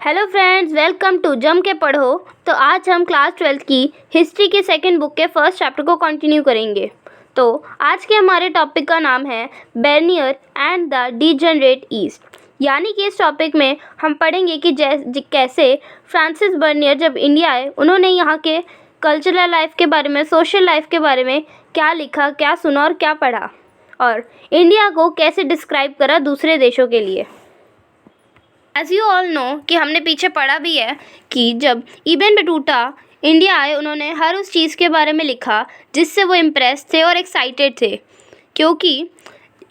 Hello friends, welcome to जम के पढ़ो। तो आज हम क्लास 12th की हिस्ट्री की सेकंड बुक के फर्स्ट चैप्टर को कंटिन्यू करेंगे। तो आज के हमारे टॉपिक का नाम है बेर्नियर एंड द डिजेनरेट ईस्ट। यानी कि इस टॉपिक में हम पढ़ेंगे कि कैसे फ्रांसिस बर्नियर जब इंडिया आए उन्होंने यहाँ के कल्चरल लाइफ के बारे में, सोशल लाइफ के बारे में क्या लिखा, क्या सुना और क्या पढ़ा, और इंडिया को कैसे डिस्क्राइब करा दूसरे देशों के लिए। एज़ यू ऑल नो कि हमने पीछे पढ़ा भी है कि जब इब्न बटूता इंडिया आए उन्होंने हर उस चीज़ के बारे में लिखा जिससे वो इम्प्रेस थे और एक्साइटेड थे। क्योंकि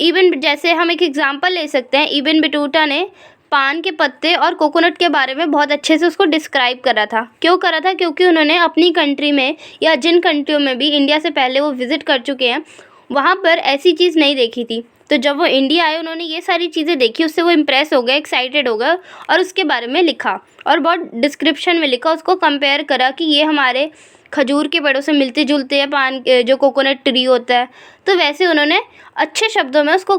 जैसे हम एक एग्जांपल ले सकते हैं, इब्न बटूता ने पान के पत्ते और कोकोनट के बारे में बहुत अच्छे से उसको डिस्क्राइब करा था। क्यों करा था? क्योंकि उन्होंने अपनी कंट्री में या जिन कंट्रियों में भी इंडिया से पहले वो विज़िट कर चुके हैं वहाँ पर ऐसी चीज़ नहीं देखी थी। तो जब वो इंडिया आए उन्होंने ये सारी चीज़ें देखी, उससे वो इम्प्रेस हो गए, एक्साइटेड हो गए और उसके बारे में लिखा और बहुत डिस्क्रिप्शन में लिखा, उसको कंपेयर करा कि ये हमारे खजूर के पेड़ों से मिलते जुलते हैं, पान जो कोकोनट ट्री होता है। तो वैसे उन्होंने अच्छे शब्दों में उसको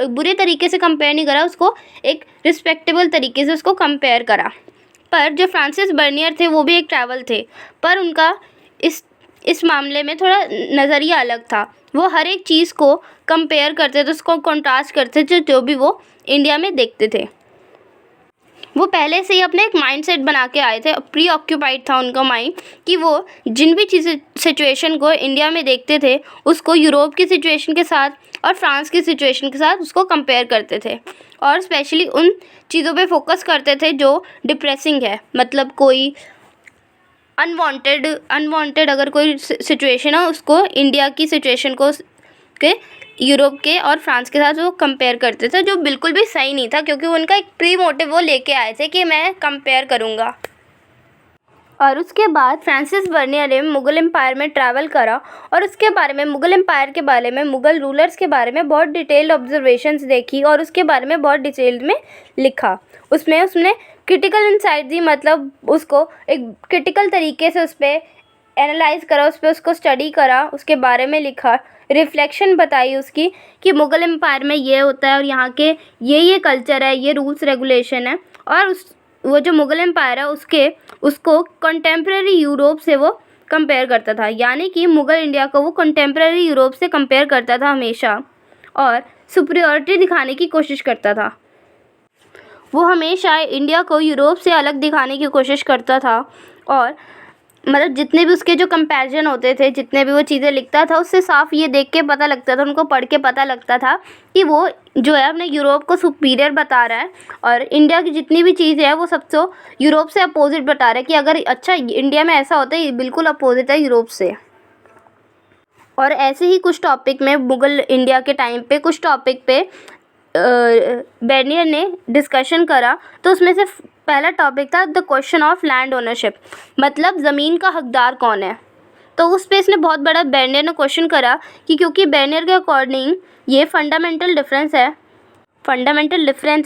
बुरे तरीके से कंपेयर नहीं करा, उसको एक रिस्पेक्टेबल तरीके से उसको कंपेयर करा। पर जो फ्रांसिस बर्नियर थे वो भी एक ट्रैवल थे, पर उनका इस मामले में थोड़ा नज़रिया अलग था। वो हर एक चीज़ को कंपेयर करते थे, उसको कंट्रास्ट करते थे जो भी वो इंडिया में देखते थे। वो पहले से ही अपने एक माइंडसेट बना के आए थे, प्री ऑक्यूपाइड था उनका माइंड कि वो जिन भी चीज़ें सिचुएशन को इंडिया में देखते थे उसको यूरोप की सिचुएशन के साथ और फ्रांस की सिचुएशन के साथ उसको कंपेयर करते थे और स्पेशली उन चीज़ों पे फोकस करते थे जो डिप्रेसिंग है। मतलब कोई अनवांटेड अगर कोई सिचुएशन है उसको इंडिया की सिचुएशन को के यूरोप के और फ्रांस के साथ वो कंपेयर करते थे, जो बिल्कुल भी सही नहीं था क्योंकि उनका एक प्री मोटिव वो लेके आए थे कि मैं कंपेयर करूँगा। और उसके बाद फ्रांसिस बर्नियर ने मुग़ल एम्पायर में ट्रैवल करा और उसके बारे में, मुग़ल एम्पायर के बारे में, मुग़ल रूलर्स के बारे में बहुत डिटेल्ड ऑब्जर्वेशंस देखी और उसके बारे में बहुत डिटेल्ड में लिखा। उसने क्रिटिकल इंसाइट दी, मतलब उसको एक क्रिटिकल तरीके से उस पर एनालाइज करा, उस पर उसको स्टडी करा, उसके बारे में लिखा, रिफ्लेक्शन बताई उसकी कि मुग़ल एम्पायर में ये होता है और यहाँ के ये कल्चर है, ये रूल्स रेगुलेशन है। और वो जो मुग़ल एम्पायर है उसको कंटेम्प्रेरी यूरोप से वो कंपेयर करता था। यानी कि मुग़ल इंडिया को वो कंटेम्प्रेरी यूरोप से कंपेयर करता था हमेशा और सुपीरियॉरिटी दिखाने की कोशिश करता था। वो हमेशा इंडिया को यूरोप से अलग दिखाने की कोशिश करता था और मतलब जितने भी उसके जो कंपैरिजन होते थे, जितने भी वो चीज़ें लिखता था, उससे साफ ये देख के पता लगता था, उनको पढ़ के पता लगता था कि वो जो है अपने यूरोप को सुपीरियर बता रहा है और इंडिया की जितनी भी चीज़ें हैं वो सबसे यूरोप से अपोजिट बता रहा है कि अगर अच्छा इंडिया में ऐसा होता है, ये बिल्कुल अपोजिट है यूरोप से। और ऐसे ही कुछ टॉपिक में मुग़ल इंडिया के टाइम पे कुछ टॉपिक पे बेर्नियर ने डिस्कशन करा। तो उसमें से पहला टॉपिक था the question of land ownership, मतलब ज़मीन का हकदार कौन है। तो उस पे इसने बहुत बड़ा बेर्नियर ने क्वेश्चन करा कि क्योंकि बेर्नियर के अकॉर्डिंग ये फंडामेंटल डिफरेंस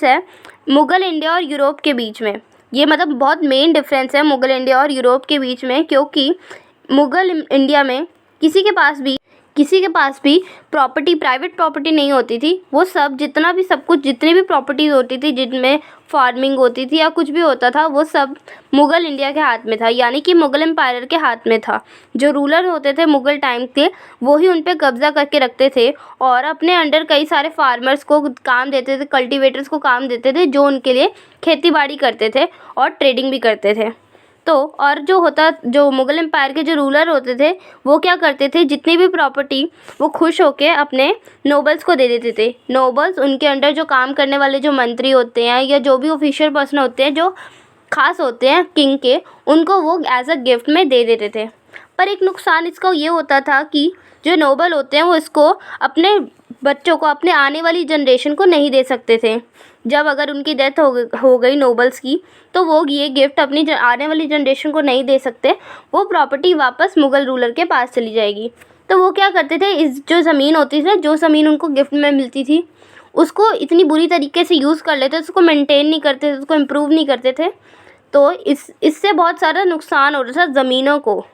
है मुग़ल इंडिया और यूरोप के बीच में। ये मतलब बहुत मेन डिफरेंस है मुग़ल इंडिया और यूरोप के बीच में, क्योंकि मुग़ल इंडिया में किसी के पास भी प्रॉपर्टी, प्राइवेट प्रॉपर्टी नहीं होती थी। वो सब कुछ जितनी भी प्रॉपर्टीज़ होती थी, जिनमें फार्मिंग होती थी या कुछ भी होता था, वो सब मुग़ल इंडिया के हाथ में था, यानी कि मुग़ल एम्पायर के हाथ में था। जो रूलर होते थे मुग़ल टाइम के, वो ही उन पे कब्ज़ा करके रखते थे और अपने अंडर कई सारे फार्मर्स को काम देते थे, कल्टिवेटर्स को काम देते थे, जो उनके लिए खेती बाड़ी करते थे और ट्रेडिंग भी करते थे। तो और जो मुग़ल एम्पायर के जो रूलर होते थे वो क्या करते थे, जितनी भी प्रॉपर्टी वो खुश होके अपने नोबल्स को दे देते थे। नोबल्स उनके अंडर जो काम करने वाले जो मंत्री होते हैं या जो भी ऑफिशियल पर्सन होते हैं जो खास होते हैं किंग के, उनको वो एज अ गिफ्ट में दे देते थे। पर एक नुकसान इसका ये होता था कि जो नोबल होते हैं वो इसको अपने बच्चों को, अपने आने वाली जनरेशन को नहीं दे सकते थे। जब अगर उनकी डेथ हो गई नोबल्स की, तो वो ये गिफ्ट अपनी आने वाली जनरेशन को नहीं दे सकते, वो प्रॉपर्टी वापस मुग़ल रूलर के पास चली जाएगी। तो वो क्या करते थे, इस जो ज़मीन होती थी, जो ज़मीन उनको गिफ्ट में मिलती थी, उसको इतनी बुरी तरीके से यूज़ कर लेते थे, उसको मेंटेन नहीं करते थे, उसको इम्प्रूव नहीं करते थे। तो इससे बहुत सारा नुकसान हो रहा था ज़मीनों को।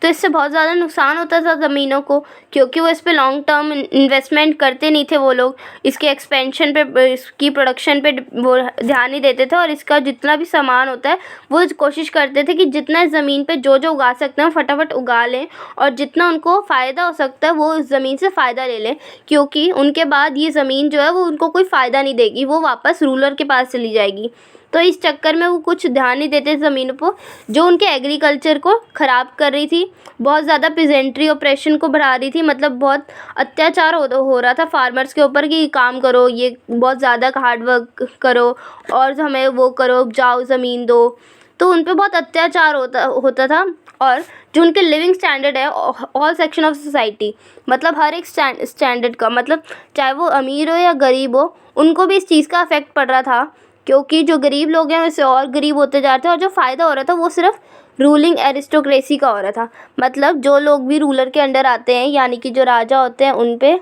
तो इससे बहुत ज़्यादा नुकसान होता था ज़मीनों को, क्योंकि वो इस पे लॉन्ग टर्म इन्वेस्टमेंट करते नहीं थे वो लोग, इसके एक्सपेंशन पे, इसकी प्रोडक्शन पे वो ध्यान नहीं देते थे, और इसका जितना भी सामान होता है वो कोशिश करते थे कि जितना ज़मीन पे जो जो उगा सकते हैं फटाफट उगा लें, और जितना उनको फ़ायदा हो सकता है वो उस ज़मीन से फ़ायदा ले लें, क्योंकि उनके बाद ये ज़मीन जो है वो उनको कोई फ़ायदा नहीं देगी, वो वापस रूलर के पास चली जाएगी। तो इस चक्कर में वो कुछ ध्यान नहीं देते ज़मीनों पर, जो उनके एग्रीकल्चर को ख़राब कर रही थी, बहुत ज़्यादा पीजेंट्री ऑपरेशन को बढ़ा रही थी, मतलब बहुत अत्याचार हो रहा था फार्मर्स के ऊपर कि काम करो, ये बहुत ज़्यादा हार्ड वर्क करो और हमें वो करो, उपजाऊ ज़मीन दो। तो उन पे बहुत अत्याचार होता था। और जो उनके लिविंग स्टैंडर्ड है, ऑल सेक्शन ऑफ सोसाइटी, मतलब हर एक स्टैंडर्ड का, मतलब चाहे वो अमीर हो या गरीब हो, उनको भी इस चीज़ का अफेक्ट पड़ रहा था, क्योंकि जो गरीब लोग हैं वैसे और गरीब होते जा रहे थे, और जो फ़ायदा हो रहा था वो सिर्फ रूलिंग एरिस्टोक्रेसी का हो रहा था, मतलब जो लोग भी रूलर के अंडर आते हैं, यानी कि जो राजा होते हैं उन पे,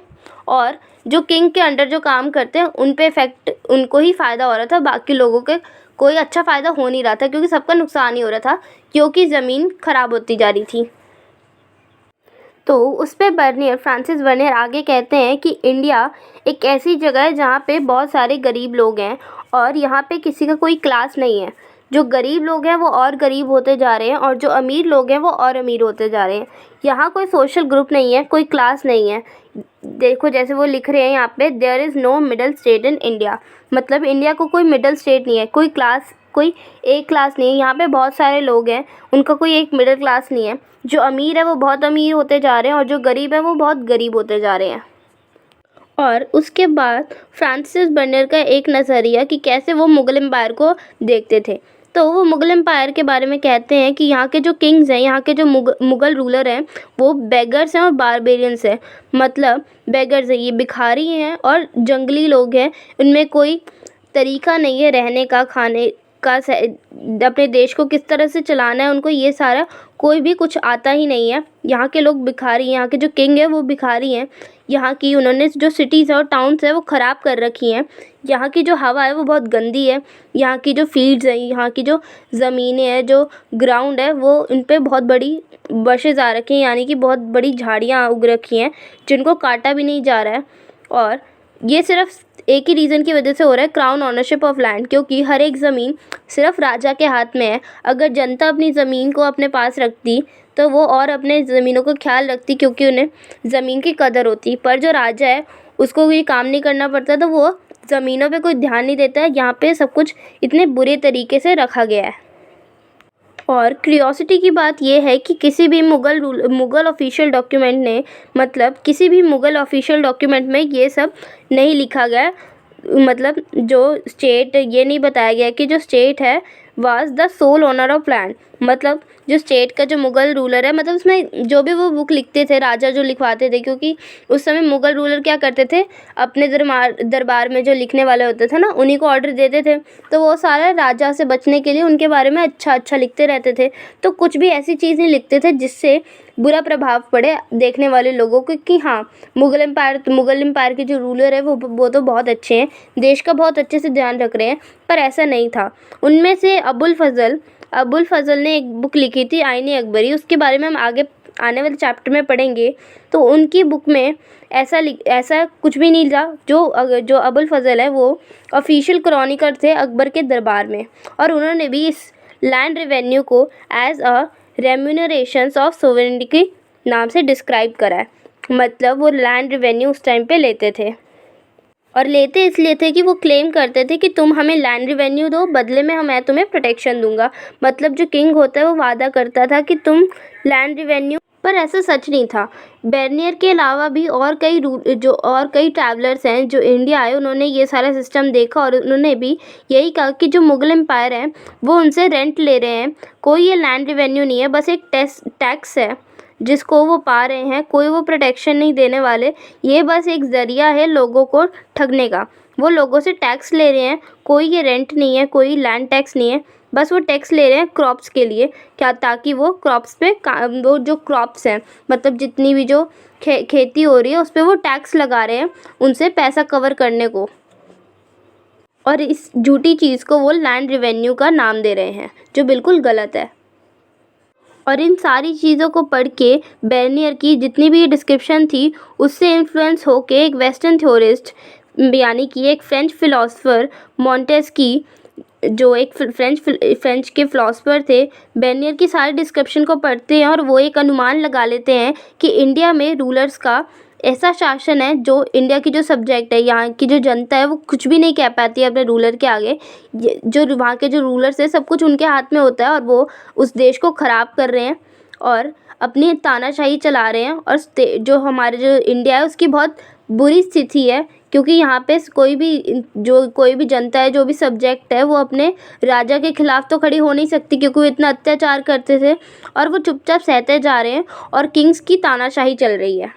और जो किंग के अंडर जो काम करते हैं उन पे इफेक्ट, उनको ही फ़ायदा हो रहा था, बाकी लोगों के कोई अच्छा फ़ायदा हो नहीं रहा था, क्योंकि सबका नुकसान ही हो रहा था, क्योंकि ज़मीन ख़राब होती जा रही थी। तो उस पर फ्रांसिस बर्नियर आगे कहते हैं कि इंडिया एक ऐसी जगह है जहाँ पे बहुत सारे गरीब लोग हैं, और यहाँ पे किसी का कोई क्लास नहीं है। जो गरीब लोग हैं वो और गरीब होते जा रहे हैं, और जो अमीर लोग हैं वो और अमीर होते जा रहे हैं। यहाँ कोई सोशल ग्रुप नहीं है, कोई क्लास नहीं है। देखो जैसे वो लिख रहे हैं यहाँ पे, there is no middle state in India, मतलब इंडिया को कोई मिडल स्टेट नहीं है, कोई क्लास, कोई एक क्लास नहीं है। यहाँ पे बहुत सारे लोग हैं, उनका कोई एक मिडिल क्लास नहीं है। जो अमीर है वो बहुत अमीर होते जा रहे हैं, और जो गरीब है वो बहुत गरीब होते जा रहे हैं। और उसके बाद फ्रांसिस बर्नियर का एक नज़रिया कि कैसे वो मुग़ल एम्पायर को देखते थे। तो वो मुग़ल एम्पायर के बारे में कहते हैं कि यहाँ के जो किंग्स हैं, यहाँ के जो मुग़ल रूलर हैं, वो बेगर्स हैं और बारबेरियंस हैं। मतलब बेगर्स हैं, ये भिखारी हैं और जंगली लोग हैं, उनमें कोई तरीका नहीं है रहने का, खाने का, अपने देश को किस तरह से चलाना है, उनको ये सारा कोई भी कुछ आता ही नहीं है। यहाँ के लोग भिखारी, यहाँ के जो किंग है वो भिखारी हैं। यहाँ की उन्होंने जो सिटीज़ और टाउन्स है वो ख़राब कर रखी हैं। यहाँ की जो हवा है वो बहुत गंदी है। यहाँ की जो फील्ड्स हैं, यहाँ की जो ज़मीनें हैं, जो ग्राउंड है, वो इन पे बहुत बड़ी बशेज़ आ रखी हैं, यानी कि बहुत बड़ी झाड़ियाँ उग रखी हैं जिनको काटा भी नहीं जा रहा है। और ये सिर्फ एक ही रीज़न की वजह से हो रहा है, क्राउन ओनरशिप ऑफ लैंड, क्योंकि हर एक ज़मीन सिर्फ राजा के हाथ में है। अगर जनता अपनी ज़मीन को अपने पास रखती तो वो और अपने ज़मीनों का ख्याल रखती, क्योंकि उन्हें ज़मीन की कदर होती। पर जो राजा है उसको कोई काम नहीं करना पड़ता, तो वो ज़मीनों पे कोई ध्यान नहीं देता है। यहाँ पे सब कुछ इतने बुरे तरीके से रखा गया है। और क्यूरियोसिटी की बात यह है कि किसी भी मुग़ल ऑफिशियल डॉक्यूमेंट ने, मतलब किसी भी मुग़ल ऑफिशियल डॉक्यूमेंट में ये सब नहीं लिखा गया, मतलब जो स्टेट, ये नहीं बताया गया कि जो स्टेट है was the sole owner of land, मतलब जो स्टेट का जो मुग़ल रूलर है, मतलब उसमें जो भी वो बुक लिखते थे राजा जो लिखवाते थे, क्योंकि उस समय मुग़ल रूलर क्या करते थे, अपने दरबार में जो लिखने वाले होते थे ना, उन्हीं को ऑर्डर देते थे। तो वो सारा राजा से बचने के लिए उनके बारे में अच्छा लिखते रहते थे। तो कुछ भी ऐसी चीज़ नहीं लिखते थे जिससे बुरा प्रभाव पड़े देखने वाले लोगों को कि हाँ, मुग़ल एम्पायर के जो रूलर है वो तो बहुत अच्छे हैं, देश का बहुत अच्छे से ध्यान रख रहे हैं। पर ऐसा नहीं था। उनमें से अबुल फजल ने एक बुक लिखी थी, आईने अकबरी, उसके बारे में हम आगे आने वाले चैप्टर में पढ़ेंगे। तो उनकी बुक में ऐसा कुछ भी नहीं था। जो अबुल फजल है वो ऑफिशियल क्रॉनिकर थे अकबर के दरबार में, और उन्होंने भी इस लैंड रेवेन्यू को एज अ रेम्यूनरेशंस ऑफ सोवरेनिटी नाम से डिस्क्राइब करा है। मतलब वो लैंड रेवेन्यू उस टाइम पे लेते थे, और लेते इसलिए थे कि वो क्लेम करते थे कि तुम हमें लैंड रेवेन्यू दो, बदले में मैं तुम्हें प्रोटेक्शन दूंगा। मतलब जो किंग होता है वो वादा करता था कि तुम लैंड रेवेन्यू, पर ऐसा सच नहीं था। बर्नियर के अलावा भी और कई ट्रैवलर्स हैं जो इंडिया आए, उन्होंने ये सारा सिस्टम देखा, और उन्होंने भी यही कहा कि जो मुग़ल एम्पायर हैं वो उनसे रेंट ले रहे हैं, कोई ये लैंड रेवेन्यू नहीं है, बस एक टैक्स है जिसको वो पा रहे हैं, कोई वो प्रोटेक्शन नहीं देने वाले। ये बस एक ज़रिया है लोगों को ठगने का। वो लोगों से टैक्स ले रहे हैं, कोई ये रेंट नहीं है, कोई लैंड टैक्स नहीं है, बस वो टैक्स ले रहे हैं क्रॉप्स के लिए, क्या, ताकि वो क्रॉप्स पे वो जो क्रॉप्स हैं, मतलब जितनी भी जो खेती हो रही है उस पर वो टैक्स लगा रहे हैं उनसे पैसा कवर करने को, और इस झूठी चीज़ को वो लैंड रेवेन्यू का नाम दे रहे हैं, जो बिल्कुल गलत है। और इन सारी चीज़ों को पढ़ के बेरनियर की जितनी भी डिस्क्रिप्शन थी उससे इन्फ्लुएंस होके एक वेस्टर्न थ्योरिस्ट यानी कि एक फ्रेंच फिलोसोफर मॉन्टेस्की, जो एक फ्रेंच के फिलोसोफर थे, बेरनियर की सारी डिस्क्रिप्शन को पढ़ते हैं और वो एक अनुमान लगा लेते हैं कि इंडिया में रूलर्स का ऐसा शासन है जो इंडिया की जो सब्जेक्ट है, यहाँ की जो जनता है, वो कुछ भी नहीं कह पाती है अपने रूलर के आगे। जो वहाँ के जो रूलर्स है सब कुछ उनके हाथ में होता है और वो उस देश को ख़राब कर रहे हैं और अपनी तानाशाही चला रहे हैं। और जो हमारे जो इंडिया है उसकी बहुत बुरी स्थिति है, क्योंकि यहाँ पे कोई भी जनता है, जो भी सब्जेक्ट है, वो अपने राजा के खिलाफ तो खड़ी हो नहीं सकती, क्योंकि वो इतना अत्याचार करते थे और वो चुपचाप सहते जा रहे हैं और किंग्स की तानाशाही चल रही है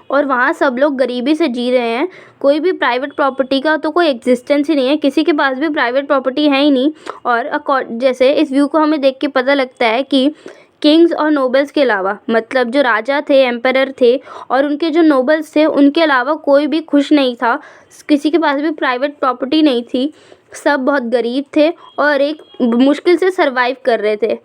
और वहाँ सब लोग गरीबी से जी रहे हैं। कोई भी प्राइवेट प्रॉपर्टी का तो कोई एग्जिस्टेंस ही नहीं है, किसी के पास भी प्राइवेट प्रॉपर्टी है ही नहीं। और जैसे इस व्यू को हमें देख के पता लगता है कि किंग्स और नोबल्स के अलावा, मतलब जो राजा थे, एम्परर थे और उनके जो नोबल्स थे, उनके अलावा कोई भी खुश नहीं था, किसी के पास भी प्राइवेट प्रॉपर्टी नहीं थी, सब बहुत गरीब थे और एक मुश्किल से सर्वाइव कर रहे थे।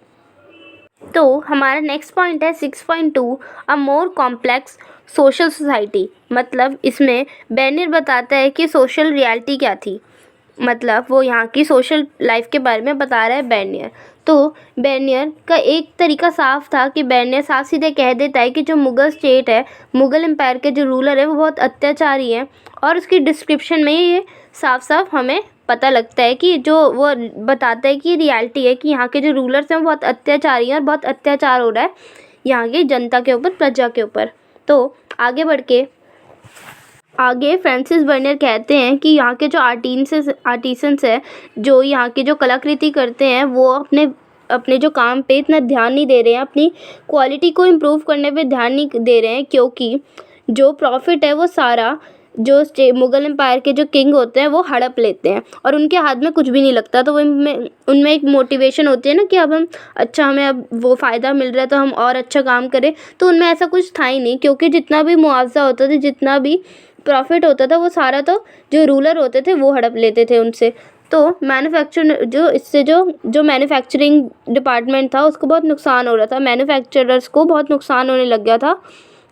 तो हमारा नेक्स्ट पॉइंट है 6.2, अ मोर कॉम्प्लेक्स सोशल सोसाइटी। मतलब इसमें बेरनियर बताता है कि सोशल रियलिटी क्या थी, मतलब वो यहाँ की सोशल लाइफ के बारे में बता रहा है बेरनियर। तो बेरनियर का एक तरीका साफ था कि बेरनियर साफ सीधे कह देता है कि जो मुग़ल स्टेट है, मुग़ल एम्पायर के जो रूलर है, वो बहुत अत्याचारी हैं और उसकी डिस्क्रिप्शन में ये साफ साफ हमें पता लगता है कि जो वो बताता है कि रियलिटी है कि यहाँ के जो रूलर्स हैं वो बहुत अत्याचारी हैं और बहुत अत्याचार हो रहा है यहाँ की जनता के ऊपर, प्रजा के ऊपर। तो आगे फ्रांसिस बेरनियर कहते हैं कि यहाँ के जो आर्टिसंस है, जो यहाँ की जो कलाकृति करते हैं, वो अपने जो काम पे इतना ध्यान नहीं दे रहे हैं, अपनी क्वालिटी को इम्प्रूव करने पे ध्यान नहीं दे रहे हैं, क्योंकि जो प्रॉफिट है वो सारा जो मुग़ल एम्पायर के जो किंग होते हैं वो हड़प लेते हैं और उनके हाथ में कुछ भी नहीं लगता। तो उनमें एक मोटिवेशन होती है ना कि हमें अब वो फ़ायदा मिल रहा है तो हम और अच्छा काम करें। तो उनमें ऐसा कुछ था ही नहीं, क्योंकि जितना भी मुआवजा होता था, जितना भी प्रॉफिट होता था, वो सारा तो जो रूलर होते थे वो हड़प लेते थे उनसे। तो जो मैन्युफैक्चरिंग डिपार्टमेंट था उसको बहुत नुकसान हो रहा था, मैन्युफैक्चरर्स को बहुत नुकसान होने लग गया था,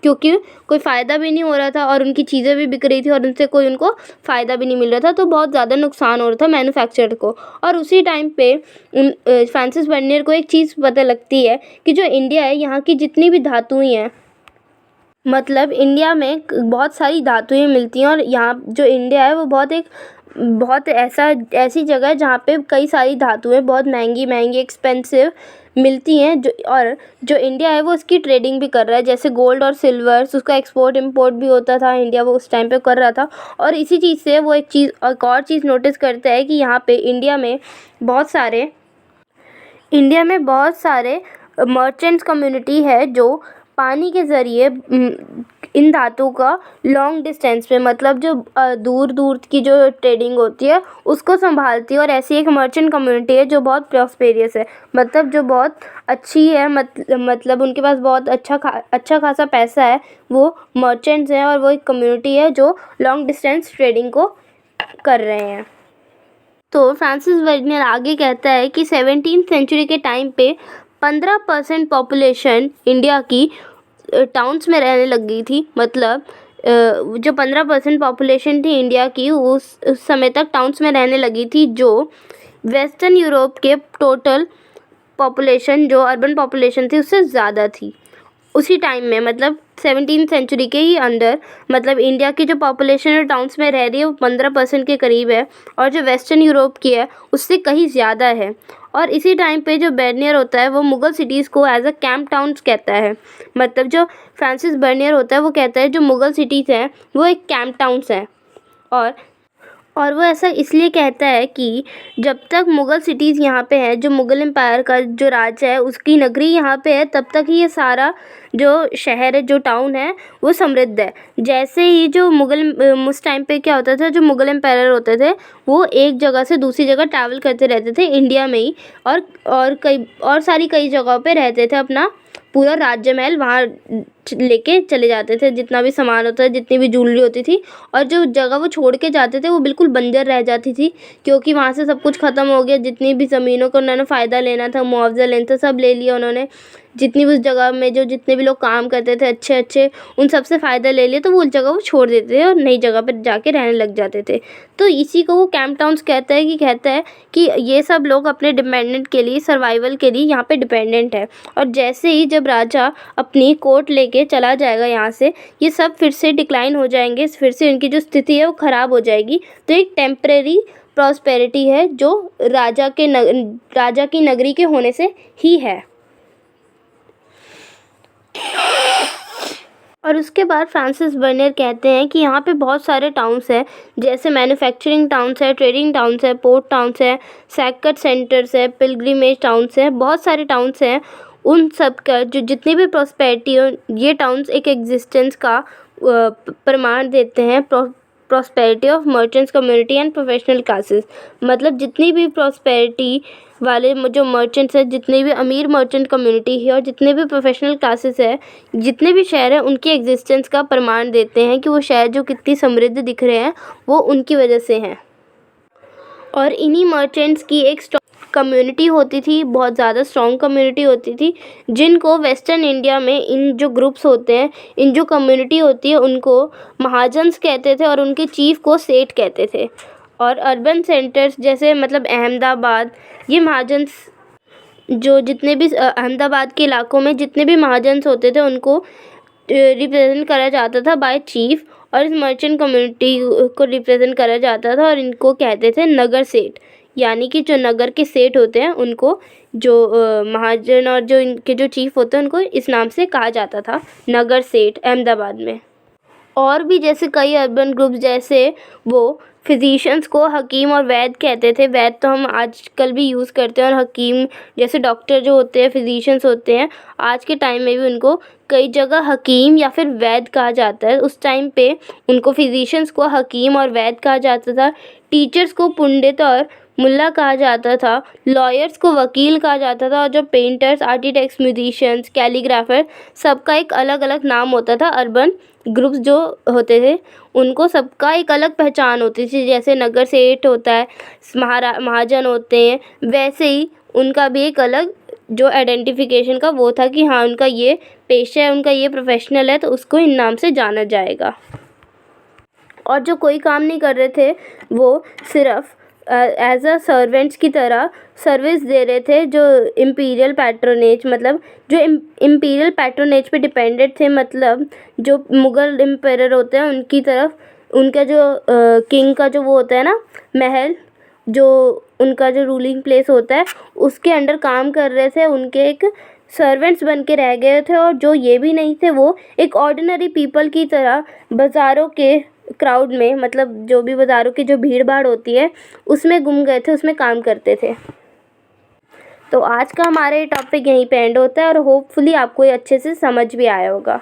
क्योंकि कोई फ़ायदा भी नहीं हो रहा था और उनकी चीज़ें भी बिक रही थी और उनसे कोई उनको फ़ायदा भी नहीं मिल रहा था। तो बहुत ज़्यादा नुकसान हो रहा था मैन्युफैक्चरर को। और उसी टाइम पे फ्रांसिस बेरनियर को एक चीज़ पता लगती है कि जो इंडिया है, यहाँ की जितनी भी धातुएँ हैं, मतलब इंडिया में बहुत सारी धातुएँ मिलती हैं और यहाँ जो इंडिया है वो बहुत ऐसी जगह है जहाँ पे कई सारी धातुएँ बहुत महंगी एक्सपेंसिव मिलती हैं। जो इंडिया है वो उसकी ट्रेडिंग भी कर रहा है, जैसे गोल्ड और सिल्वर्स, उसका एक्सपोर्ट इंपोर्ट भी होता था, इंडिया वो उस टाइम पे कर रहा था। और इसी चीज़ से वो एक और चीज़ नोटिस करता है कि यहाँ पे इंडिया में बहुत सारे मर्चेंट्स कम्युनिटी है जो पानी के ज़रिए इन धातुओं का लॉन्ग डिस्टेंस पे, मतलब जो दूर की जो ट्रेडिंग होती है उसको संभालती है। और ऐसी एक मर्चेंट कम्युनिटी है जो बहुत प्रॉस्पेरियस है, मतलब जो बहुत अच्छी है, मतलब उनके पास बहुत अच्छा खासा पैसा है, वो मर्चेंट्स हैं और वो एक कम्युनिटी है जो लॉन्ग डिस्टेंस ट्रेडिंग को कर रहे हैं। तो फ्रांसिस बेरनियर आगे कहता है कि 17th सेंचुरी के टाइम पे 15% पॉपुलेशन इंडिया की टाउन्स में रहने लग गई थी। मतलब जो 15% पॉपुलेशन थी इंडिया की उस समय तक टाउन्स में रहने लगी थी, जो वेस्टर्न यूरोप के टोटल पॉपुलेशन, जो अर्बन पॉपुलेशन थी, उससे ज़्यादा थी उसी टाइम में। मतलब 17th सेंचुरी के ही अंदर, मतलब इंडिया की जो पॉपुलेशन है टाउन्स में रह रही है वो 15% के करीब है और जो वेस्टर्न यूरोप की है उससे कहीं ज़्यादा है। और इसी टाइम पे जो बेरनियर होता है वो मुग़ल सिटीज़ को एज अ कैंप टाउन्स कहता है। मतलब जो फ्रांसिस बेरनियर होता है वो कहता है जो मुग़ल सिटीज़ हैं वो एक कैंप टाउन्स हैं। और वो ऐसा इसलिए कहता है कि जब तक मुग़ल सिटीज़ यहाँ पे है, जो मुग़ल एम्पायर का जो राज है उसकी नगरी यहाँ पे है, तब तक ही ये सारा जो शहर है, जो टाउन है, वो समृद्ध है। जैसे ही जो उस टाइम पे क्या होता था, जो मुग़ल एम्पायर होते थे वो एक जगह से दूसरी जगह ट्रैवल करते रहते थे इंडिया में ही, और कई जगहों पे रहते थे, अपना पूरा राज्य महल वहाँ लेके चले जाते थे, जितना भी सामान होता है, जितनी भी ज्वेलरी होती थी। और जो जगह वो छोड़ के जाते थे वो बिल्कुल बंजर रह जाती थी, क्योंकि वहाँ से सब कुछ ख़त्म हो गया। जितनी भी ज़मीनों का उन्होंने फ़ायदा लेना था, मुआवजा लेना था, सब ले लिया उन्होंने। जितनी भी उस जगह में जो जितने भी लोग काम करते थे अच्छे अच्छे, उन सब से फ़ायदा ले लिया, तो वो उस जगह वो छोड़ देते थे और नई जगह पर जाके रहने लग जाते थे। तो इसी को वो कैंप टाउन्स कहता है कि ये सब लोग अपने डिपेंडेंट के लिए, सर्वाइवल के लिए यहाँ पे डिपेंडेंट है। और जैसे ही जब राजा अपनी कोर्ट लेके चला जाएगा यहाँ से, ये सब फिर से डिक्लाइन हो जाएंगे, फिर से उनकी जो स्थिति है वो ख़राब हो जाएगी। तो एक टेम्परेरी प्रॉस्पेरिटी है जो राजा की नगरी के होने से ही है। और उसके बाद फ्रांसिस बर्नियर कहते हैं कि यहाँ पे बहुत सारे टाउन्स हैं, जैसे मैन्युफैक्चरिंग टाउन्स है, ट्रेडिंग टाउन्स है, पोर्ट टाउन्स है, सैक्रेड सेंटर्स है, पिलग्रिमेज टाउन्स है, बहुत सारे टाउन्स हैं। उन सब का जो जितनी भी प्रॉस्पेरिटी हो, ये टाउन्स एक एग्जिस्टेंस का प्रमाण देते हैं। Prosperity of merchants community and professional classes, मतलब जितनी भी प्रॉस्पेरिटी वाले जो मर्चेंट्स हैं, जितनी भी अमीर मर्चेंट कम्युनिटी है और जितने भी प्रोफेशनल क्लासेस है, जितने भी शहर हैं, उनकी एग्जिस्टेंस का प्रमाण देते हैं कि वो शहर जो कितनी समृद्ध दिख रहे हैं वो उनकी वजह से हैं। और इन्हीं मर्चेंट्स की एक कम्युनिटी होती थी, बहुत ज़्यादा स्ट्रॉन्ग कम्युनिटी होती थी, जिनको वेस्टर्न इंडिया में इन जो ग्रुप्स होते हैं, इन जो कम्युनिटी होती है, उनको महाजन्स कहते थे और उनके चीफ को सेठ कहते थे। और अर्बन सेंटर्स जैसे मतलब अहमदाबाद, ये महाजन्स जो जितने भी अहमदाबाद के इलाकों में जितने भी महाजन्स होते थे उनको रिप्रेजेंट करा जाता था बाय चीफ, और इस मर्चेंट कम्युनिटी को रिप्रेजेंट करा जाता था और इनको कहते थे नगर सेठ, यानी कि जो नगर के सेठ होते हैं उनको, जो महाजन और जो इनके जो चीफ होते हैं उनको इस नाम से कहा जाता था, नगर सेठ, अहमदाबाद में। और भी जैसे कई अर्बन ग्रुप्स, जैसे वो फिजिशियंस को हकीम और वैद कहते थे। वैद तो हम आजकल भी यूज़ करते हैं, और हकीम जैसे डॉक्टर जो होते हैं, फिजिशियंस होते हैं, आज के टाइम में भी उनको कई जगह हकीम या फिर वैद कहा जाता है। उस टाइम पे उनको फिजिशियंस को हकीम और वैद कहा जाता था। टीचर्स को पंडित और मुल्ला कहा जाता था। लॉयर्स को वकील कहा जाता था। और जो पेंटर्स, आर्किटेक्ट्स, म्यूजिशियंस, कैलीग्राफर, सबका एक अलग अलग नाम होता था। अर्बन ग्रुप्स जो होते थे उनको सबका एक अलग पहचान होती थी। जैसे नगर सेठ होता है, महाजन होते हैं, वैसे ही उनका भी एक अलग जो आइडेंटिफिकेशन का वो था कि हाँ उनका ये पेशा है, उनका ये प्रोफेशनल है, तो उसको इन नाम से जाना जाएगा। और जो कोई काम नहीं कर रहे थे वो सिर्फ एज अ सर्वेंट्स की तरह सर्विस दे रहे थे, जो इम्पीरियल पैट्रोनेज, मतलब जो इम्पीरियल पैट्रोनेज पे डिपेंडेंट थे, मतलब जो मुग़ल एम्पायर होते हैं उनकी तरफ, उनका जो किंग का जो वो होता है ना महल, जो उनका जो रूलिंग प्लेस होता है, उसके अंडर काम कर रहे थे। उनके एक सर्वेंट्स बन के रह गए थे। और जो ये भी नहीं थे, वो एक ऑर्डिनरी पीपल की तरह बाज़ारों के क्राउड में, मतलब जो भी बाज़ारों की जो भीड़ भाड़ होती है उसमें गुम गए थे, उसमें काम करते थे। तो आज का हमारा ये टॉपिक यहीं पे एंड होता है, और होपफुली आपको ये अच्छे से समझ भी आया होगा।